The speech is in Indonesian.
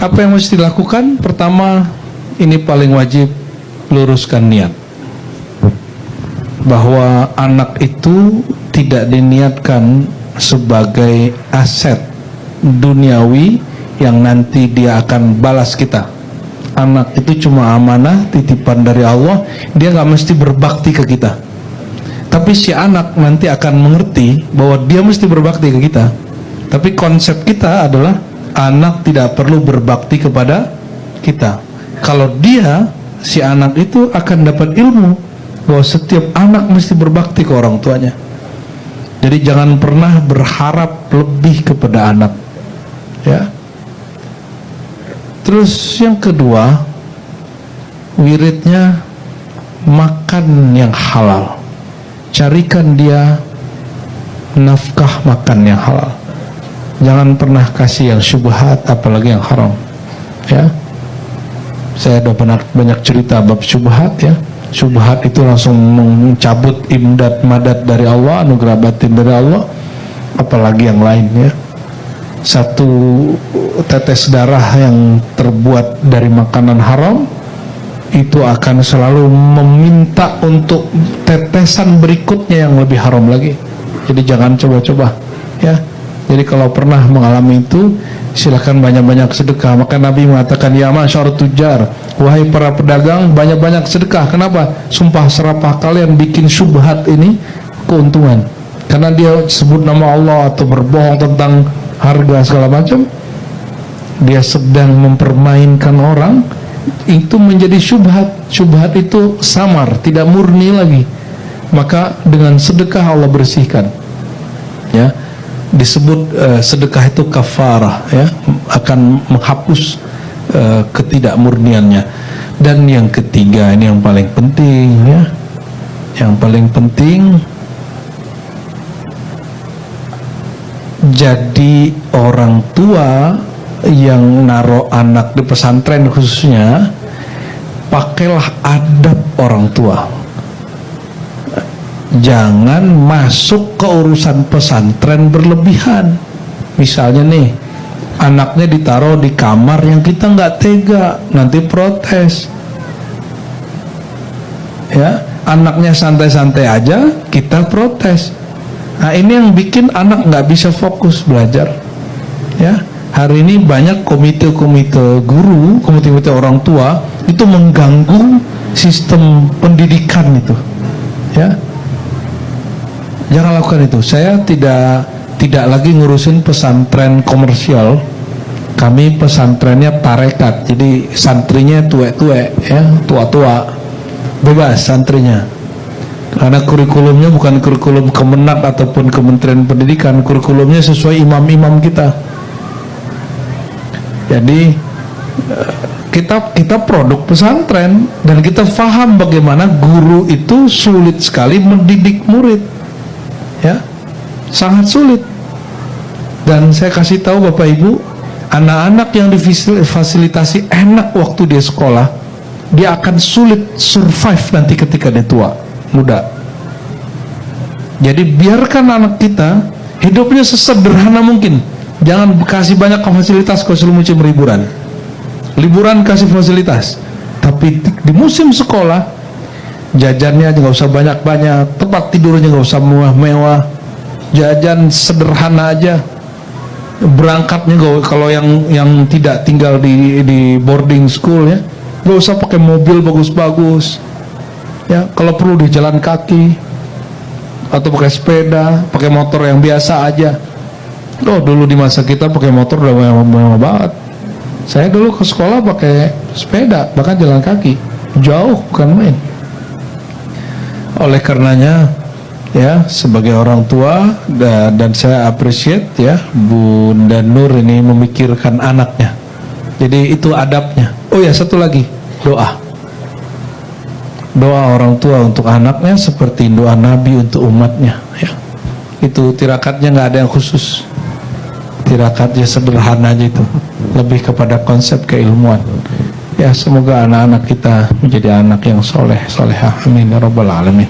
Apa yang mesti dilakukan? Pertama, ini paling wajib, luruskan niat. Bahwa anak itu tidak diniatkan sebagai aset duniawi yang nanti dia akan balas kita. Anak itu cuma amanah, titipan dari Allah. Dia nggak mesti berbakti ke kita. Tapi si anak nanti akan mengerti bahwa dia mesti berbakti ke kita. Tapi konsep kita adalah anak tidak perlu berbakti kepada kita. Kalau dia, si anak itu akan dapat ilmu bahwa setiap anak mesti berbakti ke orang tuanya. Jadi jangan pernah berharap lebih kepada anak, ya. Terus yang kedua, wiridnya makan yang halal. Carikan dia nafkah makan yang halal. Jangan pernah kasih yang syubhat, apalagi yang haram, ya. Saya udah banyak cerita bab syubhat, ya. Syubhat itu langsung mencabut imdad madad dari Allah, anugerah batin dari Allah, apalagi yang lain, ya. Satu tetes darah yang terbuat dari makanan haram itu akan selalu meminta untuk tetesan berikutnya yang lebih haram lagi. Jadi jangan coba-coba, ya. Jadi kalau pernah mengalami itu, silakan banyak-banyak sedekah. Maka Nabi mengatakan, ya masyarakat tujar, wahai para pedagang, banyak-banyak sedekah. Kenapa? Sumpah serapah kalian bikin syubhat ini keuntungan. Karena dia sebut nama Allah atau berbohong tentang harga segala macam, dia sedang mempermainkan orang. Itu menjadi syubhat. Syubhat itu samar, tidak murni lagi. Maka dengan sedekah Allah bersihkan, ya. Disebut sedekah itu kafarah, ya, akan menghapus ketidakmurniannya. Dan yang ketiga, ini yang paling penting, ya. Yang paling penting, jadi orang tua yang naruh anak di pesantren khususnya, pakailah adab orang tua. Jangan masuk ke urusan pesantren berlebihan. Misalnya nih, anaknya ditaruh di kamar yang kita nggak tega, nanti protes, ya. Anaknya santai-santai aja, kita protes. Nah, ini yang bikin anak nggak bisa fokus belajar, ya. Hari ini banyak komite-komite guru, komite-komite orang tua itu mengganggu sistem pendidikan itu, ya. Jangan lakukan itu. Saya tidak lagi ngurusin pesantren komersial. Kami pesantrennya tarekat, jadi santrinya tua-tua, ya, tua-tua, bebas santrinya. Karena kurikulumnya bukan kurikulum Kemenak ataupun Kementerian Pendidikan, kurikulumnya sesuai imam-imam kita. Jadi kita produk pesantren dan kita paham bagaimana guru itu sulit sekali mendidik murid, ya, sangat sulit. Dan saya kasih tahu Bapak Ibu, anak-anak yang difasilitasi enak waktu dia sekolah, dia akan sulit survive nanti ketika dia tua, muda. Jadi biarkan anak kita hidupnya sesederhana mungkin. Jangan kasih banyak fasilitas kalau selalu musim liburan. Liburan kasih fasilitas, tapi di musim sekolah jajannya nggak usah banyak-banyak, tempat tidurnya nggak usah mewah-mewah, jajan sederhana aja. Berangkatnya kalau yang tidak tinggal di boarding school, ya, nggak usah pakai mobil bagus-bagus, ya. Kalau perlu di jalan kaki atau pakai sepeda, pakai motor yang biasa aja. Oh, dulu di masa kita pakai motor udah mewah banget. Saya dulu ke sekolah pakai sepeda, bahkan jalan kaki, jauh, bukan main. Oleh karenanya, ya, sebagai orang tua, dan saya appreciate, ya, Bunda Nur ini memikirkan anaknya. Jadi itu adabnya. Oh ya, satu lagi, doa. Doa orang tua untuk anaknya seperti doa Nabi untuk umatnya, ya. Itu tirakatnya nggak ada yang khusus. Tirakatnya sederhana aja itu, lebih kepada konsep keilmuan. Ya, semoga anak-anak kita menjadi anak yang soleh, solehah. Amin ya rabbal alamin.